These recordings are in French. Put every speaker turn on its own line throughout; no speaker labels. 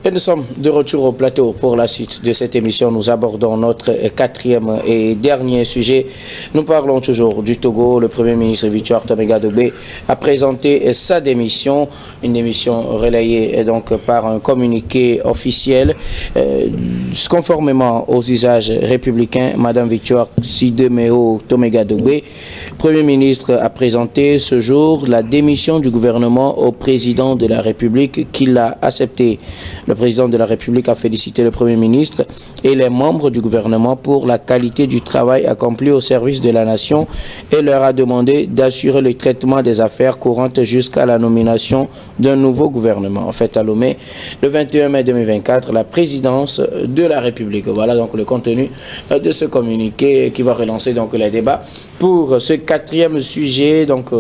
Et nous sommes de retour au plateau pour la suite de cette émission. Nous abordons notre quatrième et dernier sujet. Nous parlons toujours du Togo. Le Premier ministre Victoire Toméga Dobé a présenté sa démission, une démission relayée donc par un communiqué officiel. Conformément aux usages républicains, Madame Victoire Sidemeo Toméga Dobé, Premier ministre, a présenté ce jour la démission du gouvernement au président de la République qui l'a accepté. Le président de la République a félicité le Premier ministre et les membres du gouvernement pour la qualité du travail accompli au service de la nation et leur a demandé d'assurer le traitement des affaires courantes jusqu'à la nomination d'un nouveau gouvernement. En fait, à Lomé, le 21 mai 2024, la présidence de la République. Voilà donc le contenu de ce communiqué qui va relancer donc les débats. Pour ce quatrième sujet, donc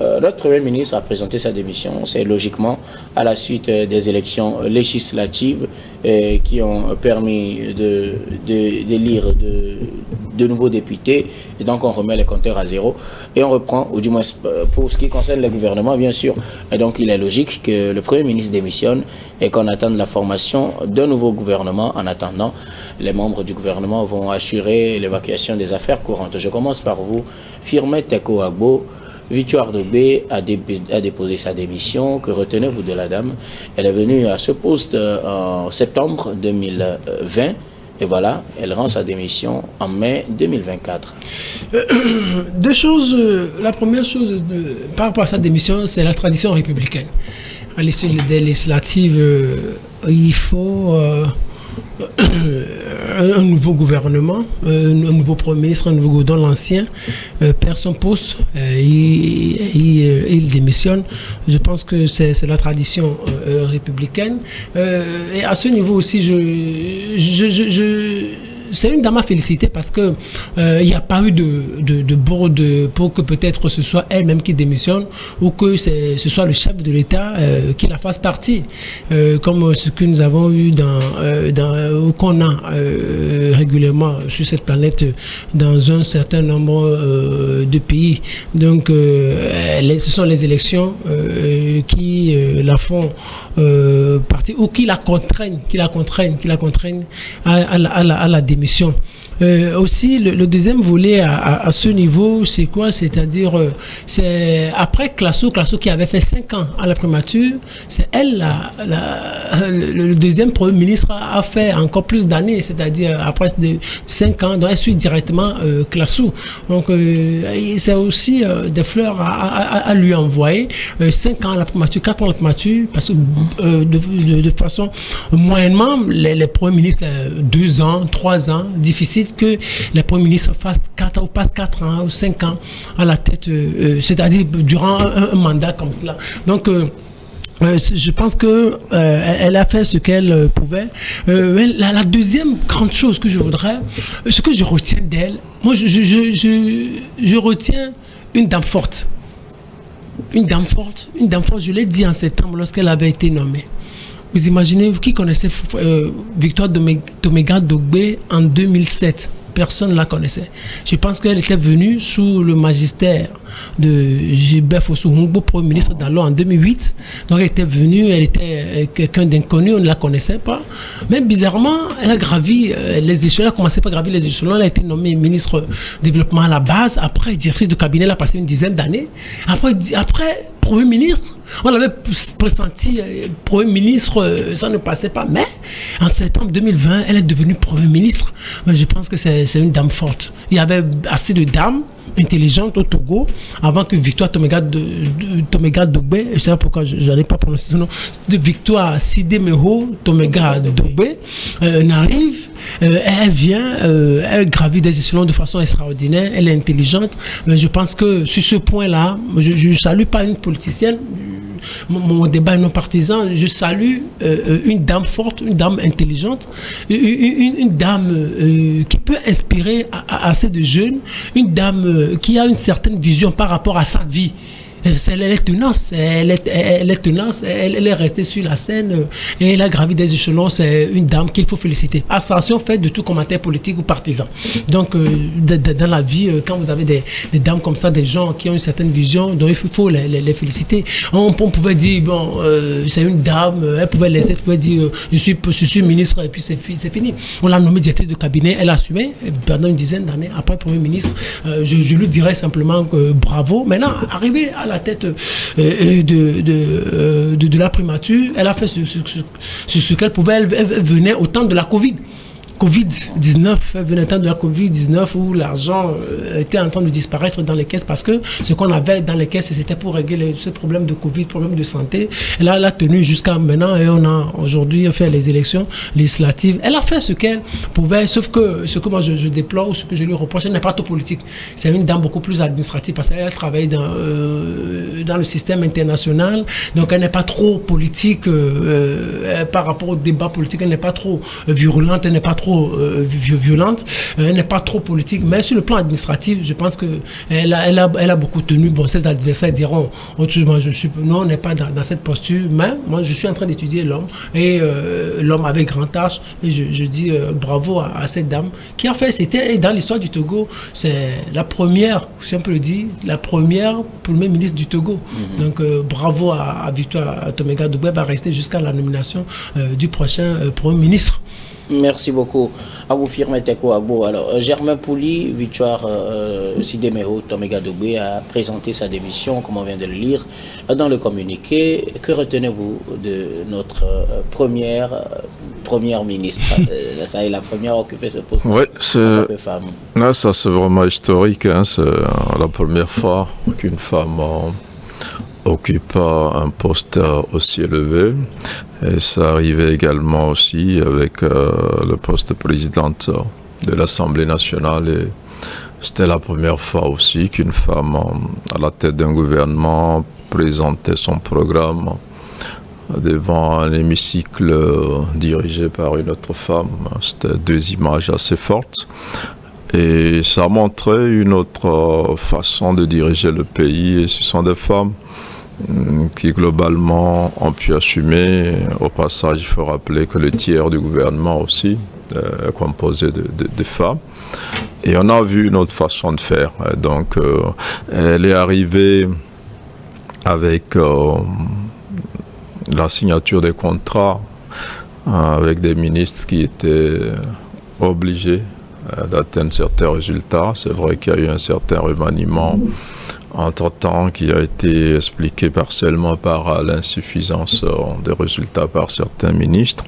notre Premier ministre a présenté sa démission. C'est logiquement à la suite des élections législatives qui ont permis d'élire de nouveaux députés. Et donc on remet les compteurs à zéro et on reprend, ou du moins pour ce qui concerne le gouvernement, bien sûr. Et donc il est logique que le Premier ministre démissionne et qu'on attende la formation d'un nouveau gouvernement. En attendant, les membres du gouvernement vont assurer l'évacuation des affaires courantes. Je commence par vous. Firmet Teko Agbo, Victoire Dobé a déposé sa démission. Que retenez-vous de la dame? Elle est venue à ce poste en septembre 2020 et voilà, elle rend sa démission en mai 2024.
Deux choses. La première chose par rapport à sa démission, c'est la tradition républicaine. À l'issue des législatives, il faut un nouveau gouvernement, un nouveau Premier ministre, un nouveau dont l'ancien perd son poste, il démissionne. Je pense que c'est la tradition républicaine. Et à ce niveau aussi, c'est une dame à féliciter parce que il n'y a pas eu de bourde pour que peut-être ce soit elle-même qui démissionne ou que ce soit le chef de l'État qui la fasse partie, comme ce que nous avons eu ou qu'on a régulièrement sur cette planète dans un certain nombre de pays. Donc ce sont les élections qui la font partie ou qui la contraignent à la démission. Aussi, le deuxième volet à ce niveau, c'est quoi? C'est-à-dire, c'est après Classo qui avait fait 5 ans à la primature, c'est elle, le deuxième Premier ministre a fait encore plus d'années, c'est-à-dire après 5 ans, donc elle suit directement Classo. Donc, c'est aussi des fleurs à lui envoyer. 5 ans à la primature, 4 ans à la primature, parce que de façon, moyennement, les premiers ministres, 2 ans, 3 ans, difficile que les premiers ministres passent 4 ans ou 5 ans à la tête, c'est-à-dire durant un mandat comme cela. Donc, je pense que elle a fait ce qu'elle pouvait. La deuxième grande chose que je voudrais, ce que je retiens d'elle, moi je retiens une dame forte. Une dame forte, je l'ai dit en septembre lorsqu'elle avait été nommée. Vous imaginez, qui connaissait Victoire Toméga Dobé en 2007? Personne ne la connaissait. Je pense qu'elle était venue sous le magistère de Gilbert Fossou-Hongbo, Premier ministre d'alors en 2008. Donc elle était venue, elle était quelqu'un d'inconnu, on ne la connaissait pas. Mais bizarrement, elle a gravi les échelons, elle a commencé par gravir les échelons. Elle a été nommée ministre du développement à la base. Après, directrice de cabinet, elle a passé une dizaine d'années. Après, Premier ministre, on avait pressenti Premier ministre, ça ne passait pas. Mais en septembre 2020, elle est devenue Premier ministre. Mais je pense que c'est une dame forte. Il y avait assez de dames intelligentes au Togo avant que Victoire Toméga Dobé, je ne sais pas pourquoi je n'allais pas prononcer son nom, Victoire Sidemeo Toméga Dobé n'arrive. Elle vient, elle gravit des échelons de façon extraordinaire, elle est intelligente. Mais je pense que sur ce point-là, je ne salue pas une politicienne. Mon débat est non partisan. Je salue une dame forte, une dame intelligente, une dame qui peut inspirer assez de jeunes, une dame qui a une certaine vision par rapport à sa vie. Elle est tenace, elle est restée sur la scène et elle a gravi des échelons. C'est une dame qu'il faut féliciter. Ascension faite de tout commentaire politique ou partisan. Donc, dans la vie, quand vous avez des dames comme ça, des gens qui ont une certaine vision, donc il faut les féliciter. On pouvait dire, bon, c'est une dame, elle pouvait dire, je suis ministre et puis c'est fini. On l'a nommée directrice de cabinet, elle a assumé pendant une dizaine d'années. Après, Premier ministre, je lui dirais simplement que bravo. Maintenant, arrivé à la tête de la primature, elle a fait ce qu'elle pouvait. Elle venait au temps de la Covid-19, elle venait au temps de la Covid-19 où l'argent était en train de disparaître dans les caisses parce que ce qu'on avait dans les caisses, c'était pour régler ce problème de Covid, problème de santé. Elle a tenu jusqu'à maintenant et on a aujourd'hui fait les élections législatives. Elle a fait ce qu'elle pouvait, sauf que ce que moi je déplore ou ce que je lui reproche, elle n'est pas trop politique. C'est une dame beaucoup plus administrative parce qu'elle travaille dans le système international, donc elle n'est pas trop politique par rapport au débat politique, elle n'est pas trop virulente, elle n'est pas trop violente, elle n'est pas trop politique, mais sur le plan administratif, je pense qu'elle a beaucoup tenu. Bon, ses adversaires diront, nous on n'est pas dans cette posture, mais moi je suis en train d'étudier l'homme, et l'homme avec grand H, et je dis bravo à cette dame, qui a fait, c'était dans l'histoire du Togo, c'est la première, si on peut le dire, la première Premier ministre du Togo. Donc bravo à Victoire Toméga Doubé, va rester jusqu'à la nomination du prochain Premier ministre.
Merci beaucoup. À vous firmer Teko Abo. Alors, Germain Pouli, Victoire Sidemeo Toméga Doubé a présenté sa démission, comme on vient de le lire, dans le communiqué. Que retenez-vous de notre première ministre? Ça est la première à occuper ce poste en tant que femme.
Ouais, ça c'est vraiment historique. Hein. C'est la première fois qu'une femme occupe un poste aussi élevé. Et ça arrivait également aussi avec le poste de présidente de l'Assemblée nationale. Et c'était la première fois aussi qu'une femme à la tête d'un gouvernement présentait son programme devant un hémicycle dirigé par une autre femme. C'était deux images assez fortes. Et ça montrait une autre façon de diriger le pays. Et ce sont des femmes qui globalement ont pu assumer. Au passage, il faut rappeler que le tiers du gouvernement aussi est composé de femmes. Et on a vu une autre façon de faire. Donc, elle est arrivée avec la signature des contrats avec des ministres qui étaient obligés d'atteindre certains résultats. C'est vrai qu'il y a eu un certain remaniement entre-temps qui a été expliqué partiellement par l'insuffisance des résultats par certains ministres,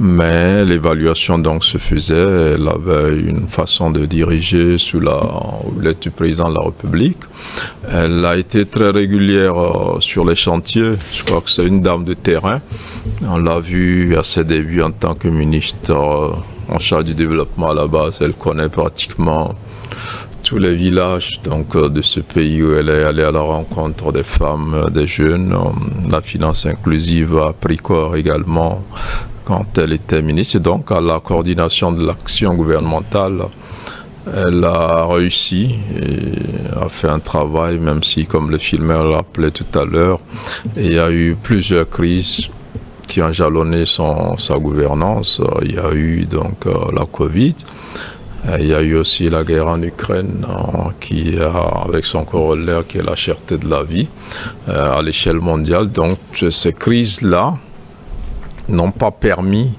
mais l'évaluation donc se faisait. Elle avait une façon de diriger sous la houlette du président de la République. Elle a été très régulière sur les chantiers. Je crois que c'est une dame de terrain. On l'a vu à ses débuts en tant que ministre en charge du développement à la base. Elle connaît pratiquement tous les villages donc, de ce pays où elle est allée à la rencontre des femmes, des jeunes. La finance inclusive a pris corps également quand elle était ministre. Et donc, à la coordination de l'action gouvernementale, elle a réussi et a fait un travail, même si, comme le filmeur l'appelait tout à l'heure, il y a eu plusieurs crises qui ont jalonné sa gouvernance. Il y a eu donc la Covid. Il y a eu aussi la guerre en Ukraine qui a, avec son corollaire, qui est la cherté de la vie à l'échelle mondiale. Donc ces crises-là n'ont pas permis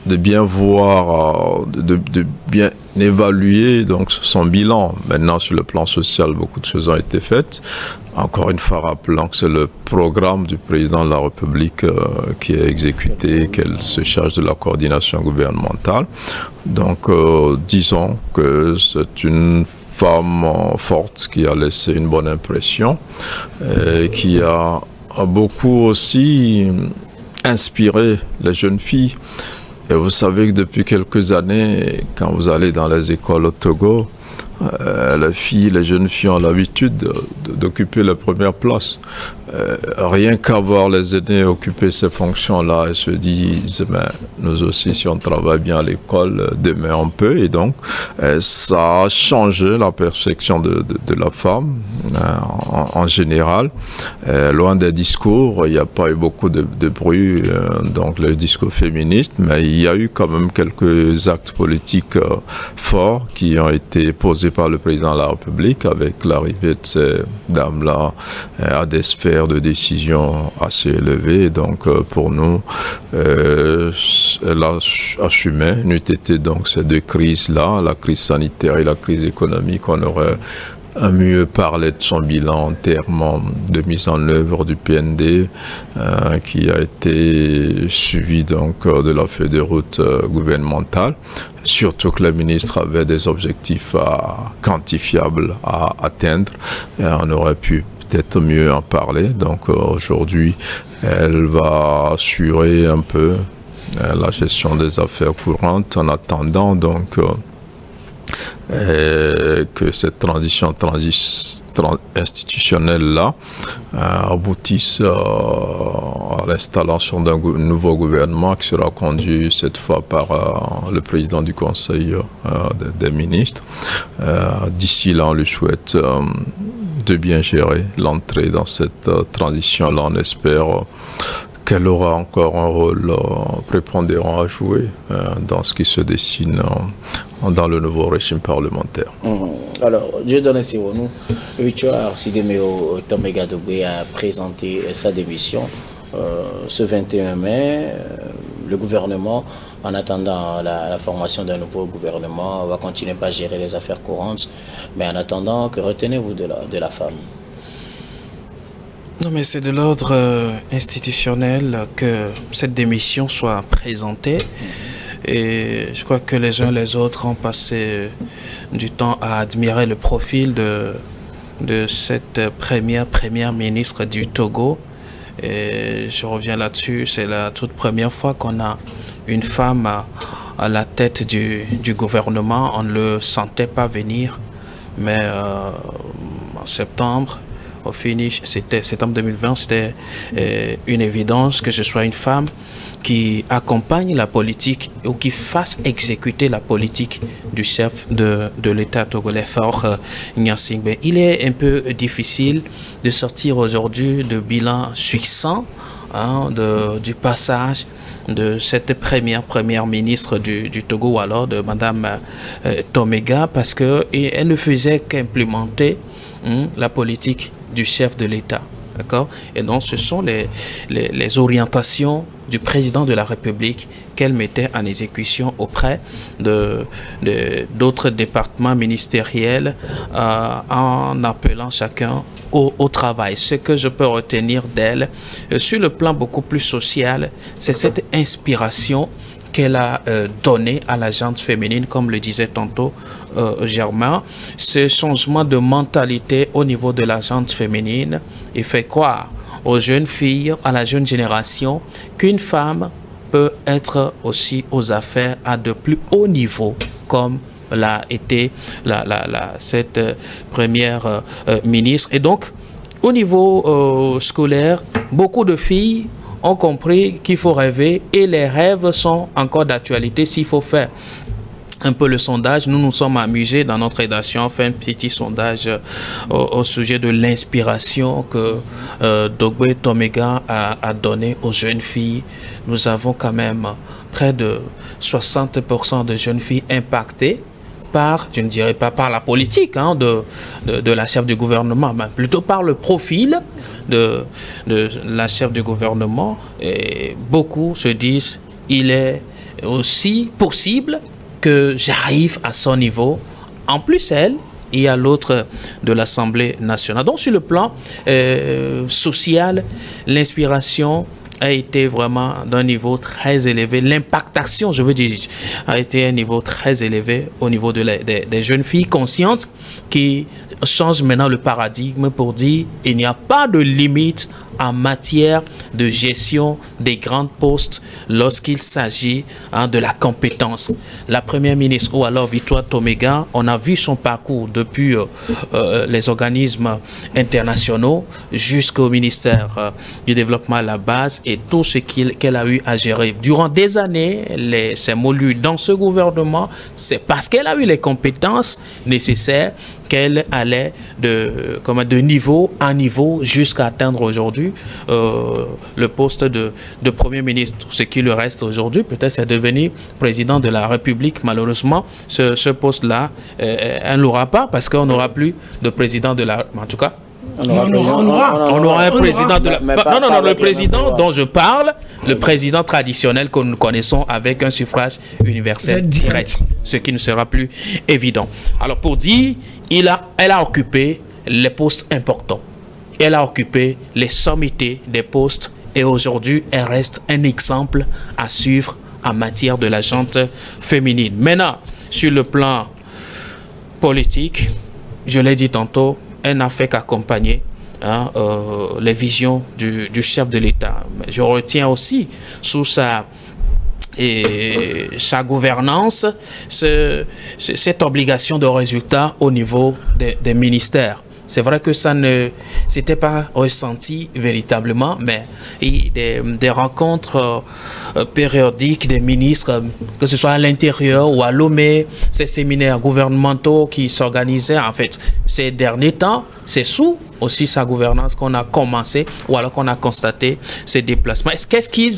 de bien voir, de bien évaluer donc son bilan. Maintenant, sur le plan social, beaucoup de choses ont été faites. Encore une fois, rappelant que c'est le programme du président de la République qui est exécuté, qu'elle se charge de la coordination gouvernementale. Donc, disons que c'est une femme forte qui a laissé une bonne impression et qui a beaucoup aussi inspiré les jeunes filles. Et vous savez que depuis quelques années, quand vous allez dans les écoles au Togo, les jeunes filles ont l'habitude d'occuper la première place. Rien qu'à voir les aînés occuper ces fonctions-là, elles se disent, mais nous aussi, si on travaille bien à l'école, demain on peut. Et donc, ça a changé la perception de la femme en général. Loin des discours, il n'y a pas eu beaucoup de bruit, donc le discours féministe, mais il y a eu quand même quelques actes politiques forts qui ont été posés par le président de la République avec l'arrivée de ces dames-là à des sphères de décision assez élevées. Donc pour nous, elle a assumé, n'eût été donc ces deux crises-là, la crise sanitaire et la crise économique, on aurait à mieux parler de son bilan en termes de mise en œuvre du PND qui a été suivi donc de la feuille de route gouvernementale. Surtout que le ministre avait des objectifs quantifiables à atteindre. On aurait pu peut-être mieux en parler. Donc aujourd'hui, elle va assurer un peu la gestion des affaires courantes en attendant donc que cette transition institutionnelle-là aboutisse à l'installation d'un nouveau gouvernement qui sera conduit cette fois par le président du Conseil des ministres. D'ici là, on lui souhaite de bien gérer l'entrée dans cette transition-là. On espère qu'elle aura encore un rôle prépondérant à jouer dans ce qui se dessine dans le nouveau régime parlementaire.
Alors, Dieudonné Sironou, Victoire Sidemeo Tomega Dogbe a présenté sa démission ce 21 mai. Le gouvernement, en attendant la formation d'un nouveau gouvernement, va continuer à gérer les affaires courantes. Mais en attendant, que retenez-vous de la femme?
Non, mais c'est de l'ordre institutionnel que cette démission soit présentée. Et je crois que les uns les autres ont passé du temps à admirer le profil de cette première ministre du Togo. Et je reviens là-dessus, c'est la toute première fois qu'on a une femme à la tête du gouvernement. On ne le sentait pas venir, mais en septembre, au finish, c'était septembre 2020, c'était une évidence que ce soit une femme qui accompagne la politique ou qui fasse exécuter la politique du chef de l'État togolais, Faure Gnassingbé. Il est un peu difficile de sortir aujourd'hui de bilan succinct du passage de cette première ministre du Togo, ou alors de Madame Tomega, parce qu'elle ne faisait qu'implémenter la politique du chef de l'État. D'accord? Et donc, ce sont les orientations du président de la République qu'elle mettait en exécution auprès d'autres départements ministériels en appelant chacun au travail. Ce que je peux retenir d'elle, sur le plan beaucoup plus social, c'est cette inspiration qu'elle a donnée à la gente féminine, comme le disait tantôt Germain. Ce changement de mentalité au niveau de la gente féminine, il fait croire aux jeunes filles, à la jeune génération, qu'une femme peut être aussi aux affaires à de plus haut niveau, comme l'a été cette première ministre. Et donc, au niveau scolaire, beaucoup de filles ont compris qu'il faut rêver et les rêves sont encore d'actualité s'il faut faire un peu le sondage. Nous nous sommes amusés dans notre rédaction, on fait un petit sondage au sujet de l'inspiration que Dogbe Tomega a donné aux jeunes filles. Nous avons quand même près de 60% de jeunes filles impactées par, je ne dirais pas par la politique de la chef du gouvernement, mais plutôt par le profil de la chef du gouvernement. Et beaucoup se disent, il est aussi possible que j'arrive à son niveau. En plus, il y a l'autre de l'Assemblée nationale. Donc, sur le plan social, l'inspiration a été vraiment d'un niveau très élevé. L'impactation, je veux dire, a été un niveau très élevé au niveau des jeunes filles conscientes qui changent maintenant le paradigme pour dire il n'y a pas de limite en matière de gestion des grands postes lorsqu'il s'agit de la compétence. La première ministre, ou alors Victoire Tomega, on a vu son parcours depuis les organismes internationaux jusqu'au ministère du développement à la base et tout ce qu'elle a eu à gérer. Durant des années, c'est moulu dans ce gouvernement, c'est parce qu'elle a eu les compétences nécessaires qu'elle allait de niveau en niveau jusqu'à atteindre aujourd'hui le poste de Premier ministre. Ce qui lui reste aujourd'hui, peut-être, c'est devenir président de la République. Malheureusement, ce poste-là, elle ne l'aura pas parce qu'on n'aura plus de président de la... En tout cas, on aura un président de la... Non, le président dont je parle, le président traditionnel que nous connaissons avec un suffrage universel direct, ce qui ne sera plus évident. Alors, pour dire, elle a occupé les postes importants. Elle a occupé les sommités des postes et aujourd'hui, elle reste un exemple à suivre en matière de la gente féminine. Maintenant, sur le plan politique, je l'ai dit tantôt, elle n'a fait qu'accompagner les visions du chef de l'État. Je retiens aussi sous sa gouvernance cette obligation de résultat au niveau des ministères. C'est vrai que ça ne s'était pas ressenti véritablement, mais des rencontres périodiques des ministres, que ce soit à l'intérieur ou à Lomé, ces séminaires gouvernementaux qui s'organisaient, en fait, ces derniers temps, c'est sous aussi sa gouvernance qu'on a commencé ou alors qu'on a constaté ces déplacements. Qu'est-ce qu'ils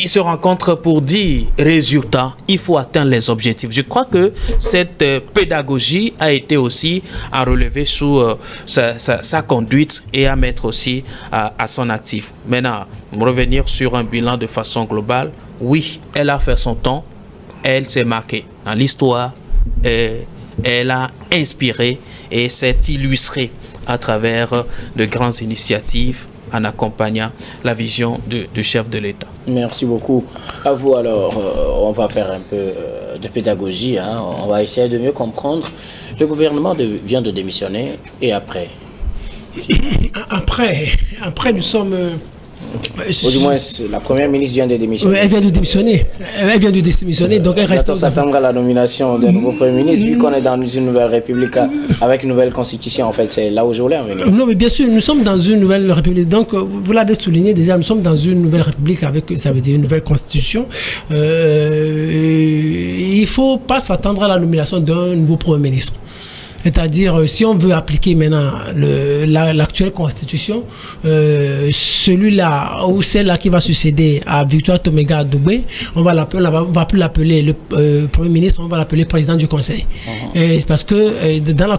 se rencontrent pour dire résultat, il faut atteindre les objectifs. Je crois que cette pédagogie a été aussi à relever sous sa conduite et à mettre aussi à son actif. Maintenant, revenir sur un bilan de façon globale, oui, elle a fait son temps, elle s'est marquée dans l'histoire, elle a inspiré et s'est illustrée à travers de grandes initiatives en accompagnant la vision du chef de l'État.
Merci beaucoup. À vous alors, on va faire un peu de pédagogie, on va essayer de mieux comprendre. Le gouvernement vient de démissionner et après
nous sommes...
Ou du moins, la première ministre vient de démissionner.
Elle vient de démissionner. Donc elle reste...
On s'attend à la nomination d'un nouveau premier ministre, vu qu'on est dans une nouvelle république avec une nouvelle constitution. En fait, c'est là où je voulais en venir.
Non, mais bien sûr, nous sommes dans une nouvelle république. Donc, vous l'avez souligné déjà, nous sommes dans une nouvelle république avec, ça veut dire, une nouvelle constitution. Il ne faut pas s'attendre à la nomination d'un nouveau premier ministre. C'est-à-dire, si on veut appliquer maintenant l'actuelle constitution, celui-là ou celle-là qui va succéder à Victoire Tomega Dogbe, on va plus l'appeler le Premier ministre, on va l'appeler président du Conseil. C'est parce que dans la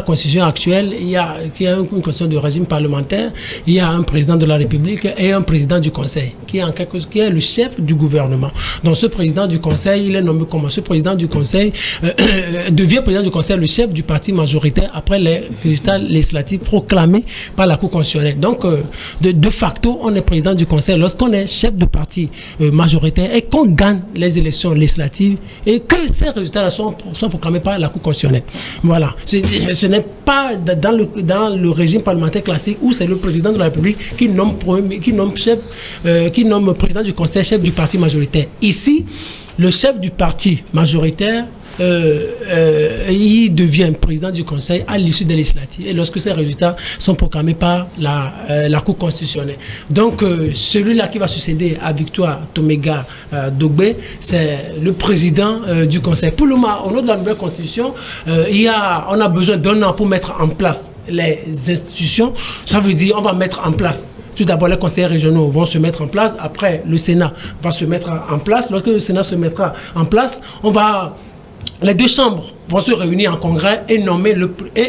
constitution actuelle, il y a une constitution de régime parlementaire, il y a un président de la République et un président du Conseil, qui est le chef du gouvernement. Donc ce président du Conseil, il est nommé comme ce président du Conseil, devient président du Conseil, le chef du parti majoritaire après les résultats législatifs proclamés par la Cour constitutionnelle. Donc, de facto, on est président du Conseil lorsqu'on est chef de parti majoritaire et qu'on gagne les élections législatives et que ces résultats sont proclamés par la Cour constitutionnelle. Voilà. Ce n'est pas dans le régime parlementaire classique où c'est le président de la République qui nomme président du Conseil, chef du parti majoritaire. Ici, le chef du parti majoritaire il devient président du Conseil à l'issue des législatives et lorsque ces résultats sont proclamés par la Cour constitutionnelle. Donc, celui-là qui va succéder à Victoire Tomega Dogbe, c'est le président du Conseil. Pour le moment, au nom de la nouvelle constitution, on a besoin d'un an pour mettre en place les institutions. Ça veut dire on va mettre en place. Tout d'abord, les conseils régionaux vont se mettre en place. Après, le Sénat va se mettre en place. Lorsque le Sénat se mettra en place, les deux chambres vont se réunir en congrès et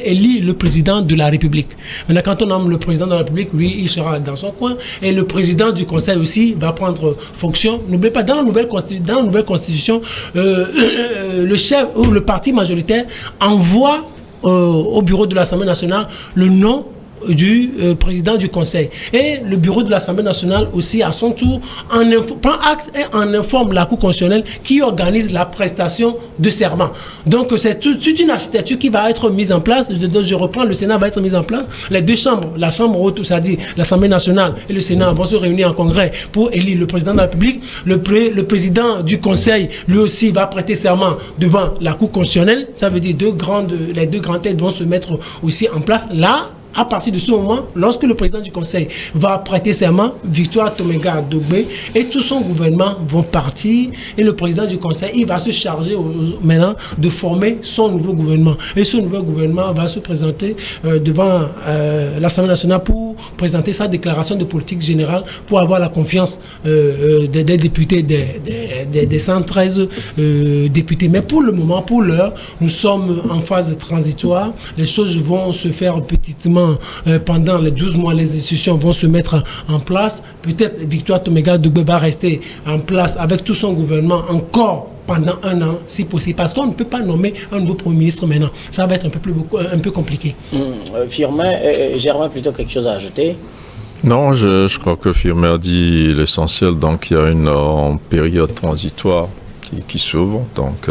élire le président de la République. Maintenant, quand on nomme le président de la République, lui, il sera dans son coin et le président du Conseil aussi va prendre fonction. N'oubliez pas, dans la nouvelle constitution, le chef ou le parti majoritaire envoie au bureau de l'Assemblée nationale le nom du président du Conseil. Et le bureau de l'Assemblée nationale aussi, à son tour, prend acte et en informe la Cour constitutionnelle qui organise la prestation de serment. Donc, c'est toute une architecture qui va être mise en place. Je reprends, le Sénat va être mis en place. Les deux chambres, la Chambre haute, c'est-à-dire l'Assemblée nationale et le Sénat vont se réunir en congrès pour élire le président de la République. Le président du Conseil, lui aussi, va prêter serment devant la Cour constitutionnelle. Ça veut dire les deux grandes têtes vont se mettre aussi en place. Là, à partir de ce moment, lorsque le président du Conseil va prêter serment, Victoire Toméga Dogbe et tout son gouvernement vont partir et le président du Conseil, il va se charger maintenant de former son nouveau gouvernement. Et ce nouveau gouvernement va se présenter devant l'Assemblée nationale pour présenter sa déclaration de politique générale pour avoir la confiance des députés, des 113 députés. Mais pour le moment, pour l'heure, nous sommes en phase transitoire. Les choses vont se faire petitement pendant les 12 mois, les institutions vont se mettre en place. Peut-être Victoire Toméga Dogbe va rester en place avec tout son gouvernement encore pendant 1 an, si possible. Parce qu'on ne peut pas nommer un nouveau Premier ministre maintenant. Ça va être un peu compliqué.
Firmin, Germain, plutôt quelque chose à ajouter?
Non, je crois que Firmin a dit l'essentiel. Donc, il y a une période transitoire qui s'ouvre. Donc,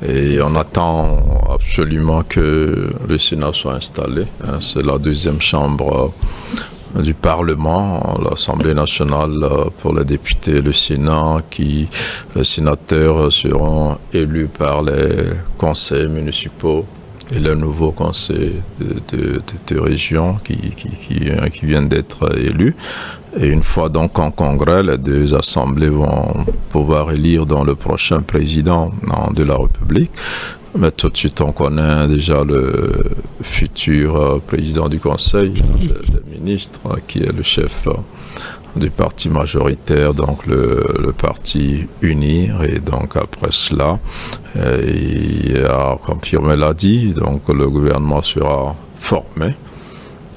et on attend absolument que le Sénat soit installé. C'est la deuxième chambre du Parlement, l'Assemblée nationale pour les députés et le Sénat, les sénateurs seront élus par les conseils municipaux et le nouveau conseil de région qui vient d'être élu. Et une fois donc en congrès, les deux assemblées vont pouvoir élire dans le prochain président de la République. Mais tout de suite, on connaît déjà le futur président du Conseil des ministres, qui est le chef du parti majoritaire, donc le parti Unir. Et donc après cela, comme Firmin l'a dit, donc le gouvernement sera formé.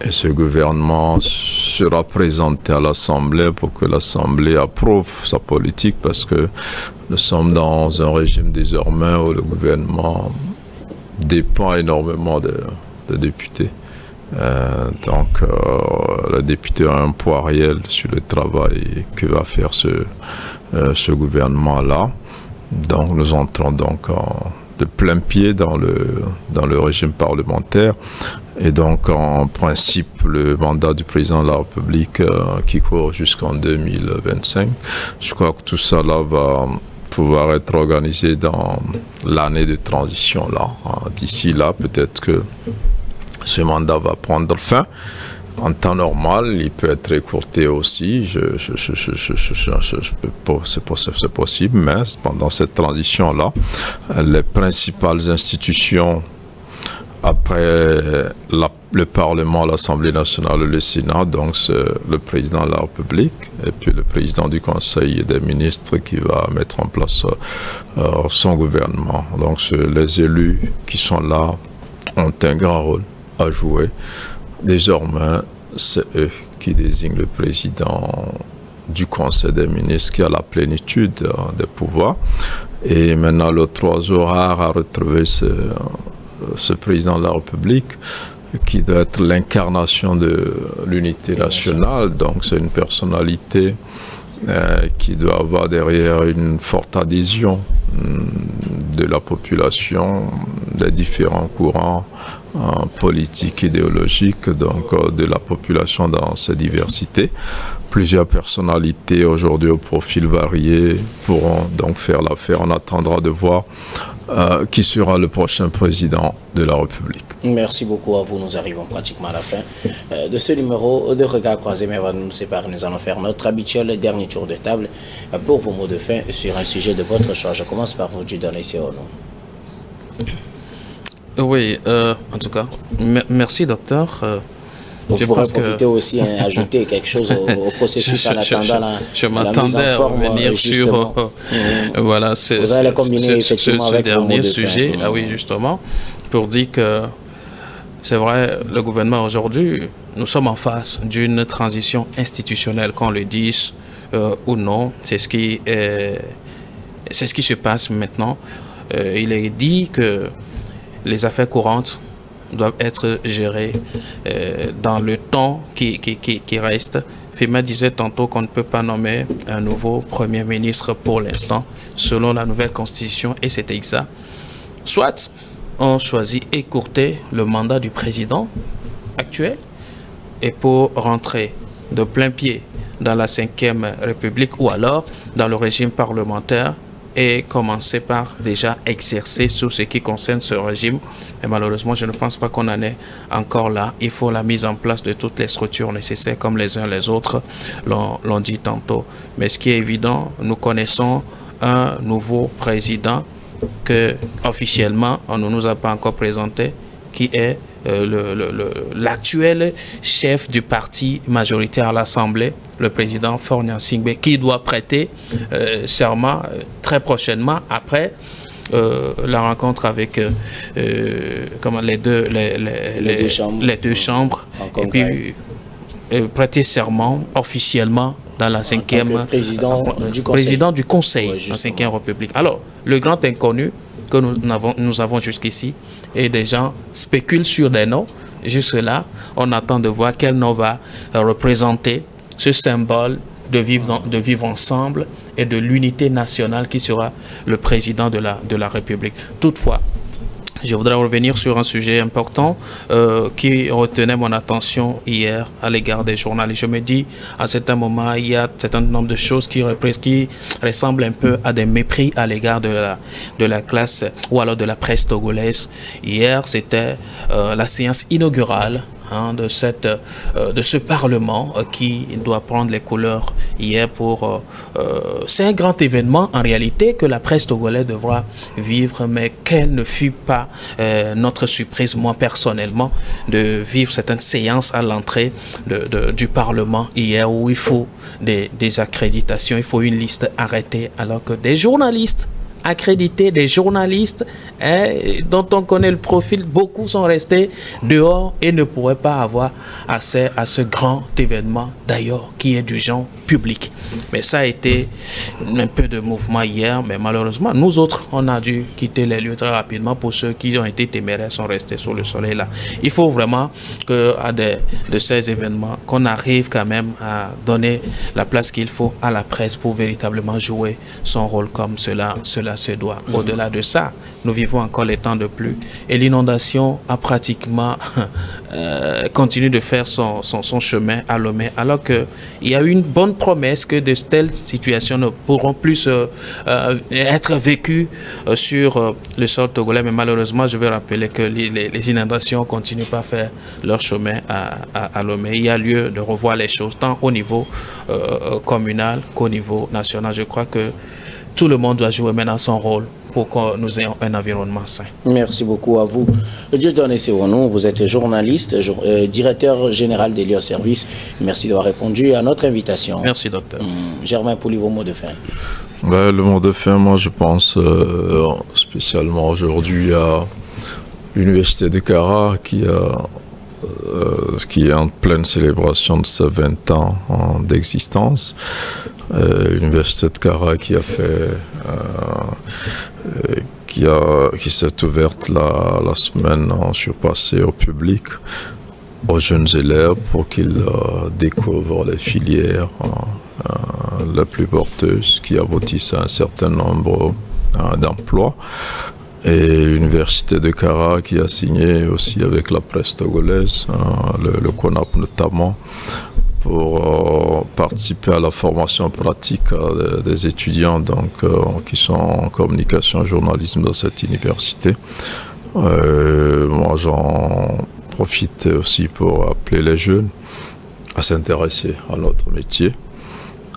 Et ce gouvernement sera présenté à l'Assemblée pour que l'Assemblée approuve sa politique, parce que nous sommes dans un régime désormais où le gouvernement dépend énormément des députés. Donc, les députés ont un poids réel sur le travail que va faire ce gouvernement-là. Donc, nous entrons donc de plein pied dans le régime parlementaire. Et donc, en principe, le mandat du président de la République qui court jusqu'en 2025, je crois que tout ça là va pouvoir être organisé dans l'année de transition là. D'ici là, peut-être que ce mandat va prendre fin. En temps normal, il peut être écourté aussi, c'est possible, mais pendant cette transition-là, les principales institutions après le Parlement, l'Assemblée nationale et le Sénat, donc c'est le président de la République et puis le président du Conseil et des ministres qui va mettre en place son gouvernement. Donc les élus qui sont là ont un grand rôle à jouer. Désormais, c'est eux qui désignent le président du Conseil des ministres qui a la plénitude des pouvoirs. Et maintenant, l'autre oiseau rare à retrouver, ce président de la République qui doit être l'incarnation de l'unité nationale. Donc c'est une personnalité qui doit avoir derrière une forte adhésion de la population, des différents courants politiques, idéologiques, donc de la population dans sa diversité. Plusieurs personnalités aujourd'hui au profil varié pourront donc faire l'affaire. On attendra de voir qui sera le prochain président de la République.
Merci beaucoup à vous. Nous arrivons pratiquement à la fin de ce numéro de Regard Croisé, mais avant de nous séparer, nous allons faire notre habituel dernier tour de table pour vos mots de fin sur un sujet de votre choix. Je commence par vous, Dieudonné Seono.
Oui, en tout cas, merci docteur.
Vous pourrez profiter aussi et ajouter quelque chose au processus en attendant la mise en forme.
Venir sur voilà,
vous allez combiner effectivement avec
ce dernier sujet. Ah oui, justement, pour dire que c'est vrai, le gouvernement aujourd'hui, nous sommes en face d'une transition institutionnelle, qu'on le dise ou non. C'est ce qui se passe maintenant. Il est dit que les affaires courantes doivent être gérés dans le temps qui reste. Fima disait tantôt qu'on ne peut pas nommer un nouveau Premier ministre pour l'instant, selon la nouvelle constitution, et c'est exact. Soit on choisit écourter le mandat du président actuel, et pour rentrer de plein pied dans la 5e République, ou alors dans le régime parlementaire, et commencer par déjà exercer sur ce qui concerne ce régime. Mais malheureusement, je ne pense pas qu'on en est encore là. Il faut la mise en place de toutes les structures nécessaires, comme les uns les autres l'ont dit tantôt. Mais ce qui est évident, nous connaissons un nouveau président que officiellement on ne nous a pas encore présenté, qui est l'actuel chef du parti majoritaire à l'Assemblée, le président Faure Gnassingbé, qui doit prêter serment très prochainement après la rencontre avec les deux chambres, et puis prêter serment officiellement dans la 5e président du Conseil, la 5e République. Alors, le grand inconnu que nous avons jusqu'ici, et des gens spéculent sur des noms. Jusque-là, on attend de voir quel nom va représenter ce symbole de vivre ensemble et de l'unité nationale qui sera le président de la République. Toutefois, je voudrais revenir sur un sujet important qui retenait mon attention hier à l'égard des journalistes. Je me dis, à certains moments, il y a un certain nombre de choses qui ressemblent un peu à des mépris à l'égard de la classe ou alors de la presse togolaise. Hier, c'était la séance inaugurale de ce Parlement qui doit prendre les couleurs hier pour... c'est un grand événement en réalité que la presse togolaise devra vivre, mais quelle ne fut pas notre surprise, moi personnellement, de vivre certaines séances à l'entrée du Parlement hier, où il faut des accréditations, il faut une liste arrêtée, alors que des journalistes accrédités, des journalistes dont on connaît le profil, beaucoup sont restés dehors et ne pourraient pas avoir accès à ce grand événement, d'ailleurs, qui est du genre public. Mais ça a été un peu de mouvement hier, mais malheureusement, nous autres, on a dû quitter les lieux très rapidement. Pour ceux qui ont été téméraires, sont restés sur le soleil là. Il faut vraiment qu'à de ces événements, qu'on arrive quand même à donner la place qu'il faut à la presse pour véritablement jouer son rôle comme cela se doit. Au-delà de ça, nous vivons encore les temps de pluie et l'inondation a pratiquement continué de faire son chemin à Lomé, alors qu'il y a eu une bonne promesse que de telles situations ne pourront plus être vécues sur le sol togolais. Mais malheureusement, je vais rappeler que les inondations continuent pas à faire leur chemin à Lomé. Il y a lieu de revoir les choses tant au niveau communal qu'au niveau national. Je crois que tout le monde doit jouer maintenant son rôle pour que nous ayons un environnement sain.
Merci beaucoup à vous. Dieudonné Sewono, vous êtes journaliste, directeur général des lieux de service. Merci d'avoir répondu à notre invitation.
Merci, docteur.
Germain Pouli, vos mots de fin.
Le mot de fin, moi je pense spécialement aujourd'hui à l'Université de Kara qui est en pleine célébration de ses 20 ans d'existence. L'Université de Kara qui a fait qui s'est ouverte la semaine surpassée au public, aux jeunes élèves, pour qu'ils découvrent les filières les plus porteuses qui aboutissent à un certain nombre d'emplois. Et l'Université de Kara qui a signé aussi avec la presse togolaise, le CONAP notamment, pour participer à la formation pratique des étudiants qui sont en communication et journalisme dans cette université. Moi, j'en profite aussi pour appeler les jeunes à s'intéresser à notre métier,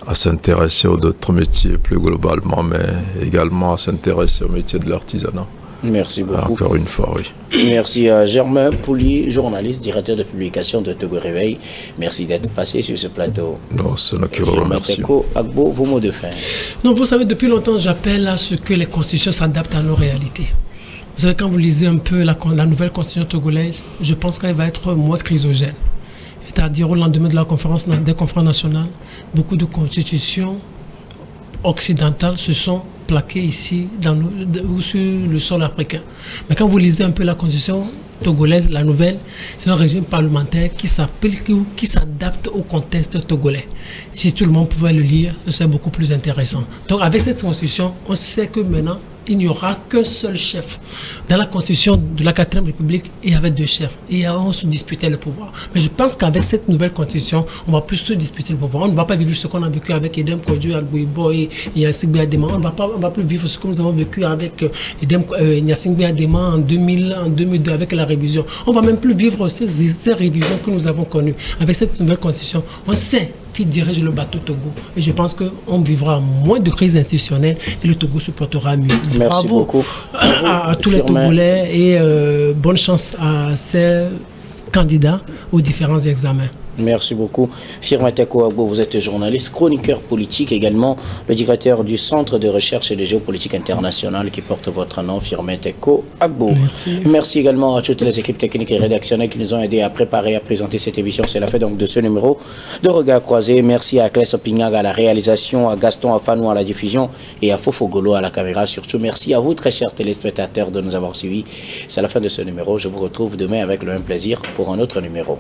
à s'intéresser aux autres métiers plus globalement, mais également à s'intéresser au métier de l'artisanat.
Merci beaucoup.
Encore une fois, oui.
Merci à Germain Pouli, journaliste, directeur de publication de Togo Réveil. Merci d'être passé sur ce plateau.
Non, c'est nous qui vous remercions.
Agbo, vos mots de fin.
Non, vous savez, depuis longtemps, j'appelle à ce que les constitutions s'adaptent à nos réalités. Vous savez, quand vous lisez un peu la nouvelle constitution togolaise, je pense qu'elle va être moins chrysogène. C'est-à-dire, au lendemain de la conférence nationale, beaucoup de constitutions occidentales se sont plaquée ici ou sur le sol africain. Mais quand vous lisez un peu la constitution togolaise, la nouvelle, c'est un régime parlementaire qui s'adapte au contexte togolais. Si tout le monde pouvait le lire, ce serait beaucoup plus intéressant. Donc avec cette constitution, on sait que maintenant, il n'y aura qu'un seul chef. Dans la constitution de la 4e République, il y avait 2 chefs. Et on se disputait le pouvoir. Mais je pense qu'avec cette nouvelle constitution, on va plus se disputer le pouvoir. On ne va pas vivre ce qu'on a vécu avec Edem Kodjo, Agboibo et Yassingbe Adema. On ne va plus vivre ce que nous avons vécu avec Yassingbe Adema en 2002 avec la révision. On ne va même plus vivre ces révisions que nous avons connues. Avec cette nouvelle constitution, on sait qui dirige le bateau Togo. Et je pense qu'on vivra moins de crise institutionnelle et le Togo se portera mieux.
Merci
Bravo
beaucoup
à tous les Togolais et bonne chance à ces candidats aux différents examens.
Merci beaucoup. Firmin Teko Agbo, vous êtes journaliste, chroniqueur politique, également le directeur du Centre de recherche et de géopolitique internationale qui porte votre nom, Firmin Teko Agbo. Merci également à toutes les équipes techniques et rédactionnelles qui nous ont aidés à préparer et à présenter cette émission. C'est la fin donc de ce numéro de Regard Croisé. Merci à Claes Opingaga à la réalisation, à Gaston Afanou à la diffusion et à Fofo Golo à la caméra. Surtout, merci à vous, très chers téléspectateurs, de nous avoir suivis. C'est la fin de ce numéro. Je vous retrouve demain avec le même plaisir pour un autre numéro.